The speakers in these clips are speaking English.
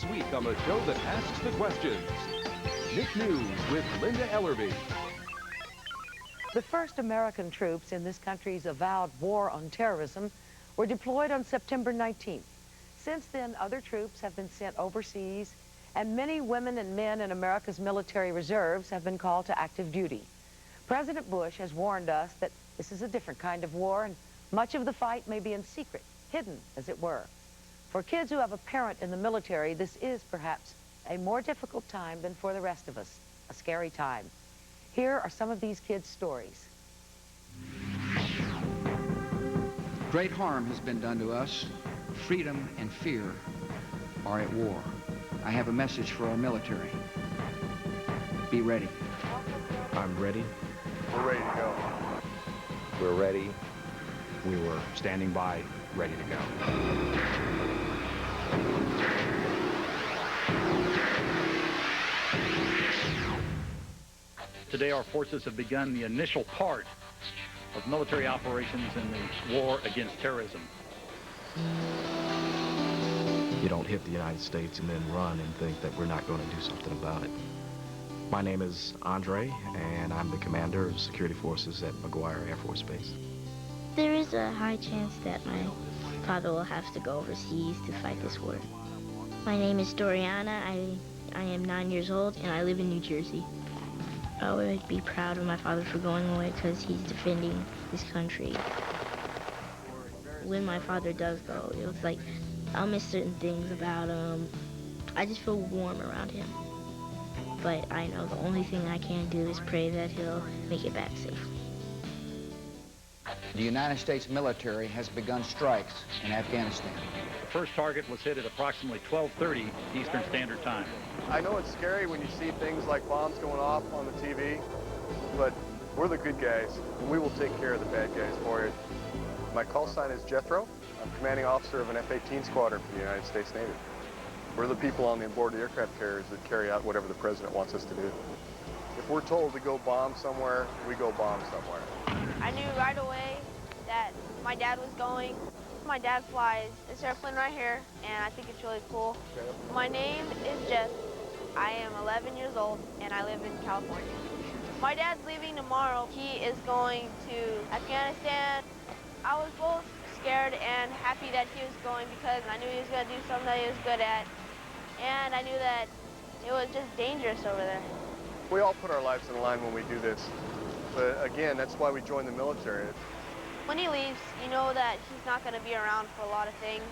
This week on the show that asks the questions, Nick News with Linda Ellerby. The first American troops in this country's avowed war on terrorism were deployed on September 19th. Since then, other troops have been sent overseas, and many women and men in America's military reserves have been called to active duty. President Bush has warned us that this is a different kind of war, and much of the fight may be in secret, hidden, as it were. For kids who have a parent in the military, this is perhaps a more difficult time than for the rest of us, a scary time. Here are some of these kids' stories. Great harm has been done to us. Freedom and fear are at war. I have a message for our military. Be ready. I'm ready. We're ready to go. We're ready. We were standing by, ready to go. Today our forces have begun the initial part of military operations in the war against terrorism. You don't hit the United States and then run and think that we're not going to do something about it. My name is Andre, and I'm the commander of Security Forces at McGuire Air Force Base. There is a high chance that my father will have to go overseas to fight this war. My name is Doriana. I am 9 years old, and I live in New Jersey. I would be proud of my father for going away because he's defending this country. When my father does go, it's like I'll miss certain things about him. I just feel warm around him. But I know the only thing I can do is pray that he'll make it back safe. The United States military has begun strikes in Afghanistan. The first target was hit at approximately 12:30 Eastern Standard Time. I know it's scary when you see things like bombs going off on the TV, but we're the good guys, and we will take care of the bad guys for you. My call sign is Jethro. I'm commanding officer of an F-18 squadron for the United States Navy. We're the people on the board of the aircraft carriers that carry out whatever the president wants us to do. If we're told to go bomb somewhere, we go bomb somewhere. I knew right away that my dad was going. My dad flies this airplane right here, and I think it's really cool. My name is Jess. I am 11 years old, and I live in California. My dad's leaving tomorrow. He is going to Afghanistan. I was both scared and happy that he was going because I knew he was going to do something that he was good at, and I knew that it was just dangerous over there. We all put our lives on the line when we do this, but again, that's why we joined the military. When he leaves, you know that he's not going to be around for a lot of things.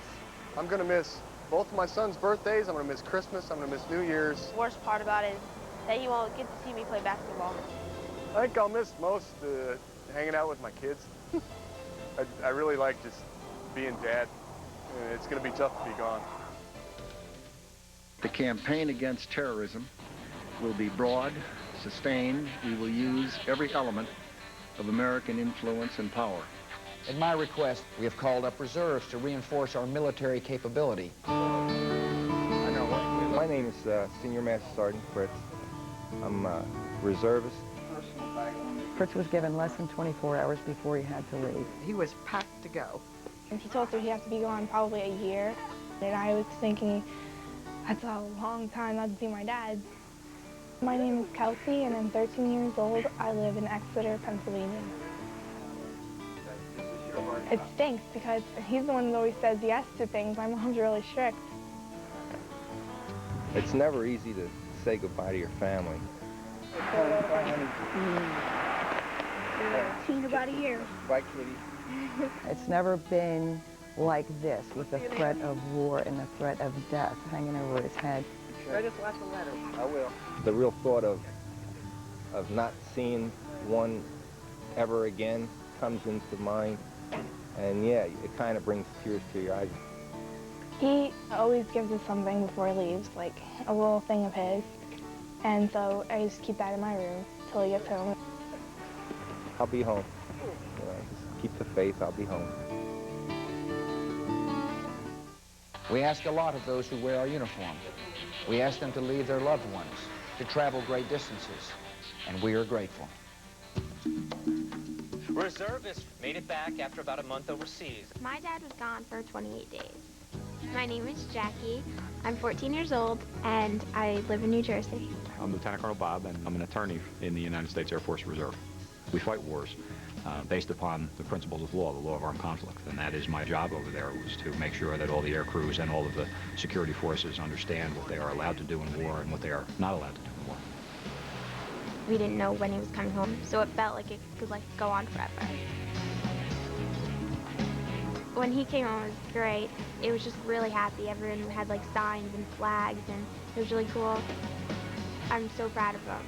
I'm going to miss both of my son's birthdays. I'm going to miss Christmas. I'm going to miss New Year's. The worst part about it is that he won't get to see me play basketball. I think I'll miss most hanging out with my kids. I really like just being dad. It's going to be tough to be gone. The campaign against terrorism will be broad, sustained. We will use every element of American influence and power. At my request, we have called up reserves to reinforce our military capability. My name is Senior Master Sergeant Fritz. I'm a reservist. Fritz was given less than 24 hours before he had to leave. He was packed to go. And he told us he'd have to be gone probably a year. And I was thinking, that's a long time not to see my dad. My name is Kelsey, and I'm 13 years old. I live in Exeter, Pennsylvania. It stinks because he's the one that always says yes to things. My mom's really strict. It's never easy to say goodbye to your family. See you in about a year. Bye, kitty. It's never been like this, with the threat of war and the threat of death hanging over his head. I just watch the letter. I will. The real thought of not seeing one ever again comes into mind, and yeah, it kind of brings tears to your eyes. He always gives us something before he leaves, like a little thing of his, and so I just keep that in my room till he gets home. I'll be home. You know, just keep the faith, I'll be home. We ask a lot of those who wear our uniform. We ask them to leave their loved ones, to travel great distances, and we are grateful. Reservists made it back after about a month overseas. My dad was gone for 28 days. My name is Jackie. I'm 14 years old, and I live in New Jersey. I'm Lieutenant Colonel Bob, and I'm an attorney in the United States Air Force Reserve. We fight wars based upon the principles of law, the law of armed conflict, and that is my job over there, was to make sure that all the air crews and all of the security forces understand what they are allowed to do in war and what they are not allowed to do in war. We didn't know when he was coming home, so it felt like it could go on forever. When he came home, it was great. It was just really happy. Everyone had signs and flags, and it was really cool. I'm so proud of them.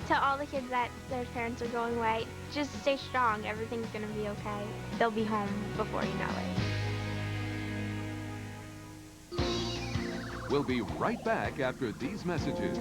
To all the kids that their parents are going away, just stay strong. Everything's gonna be okay. They'll be home before you know it. We'll be right back after these messages.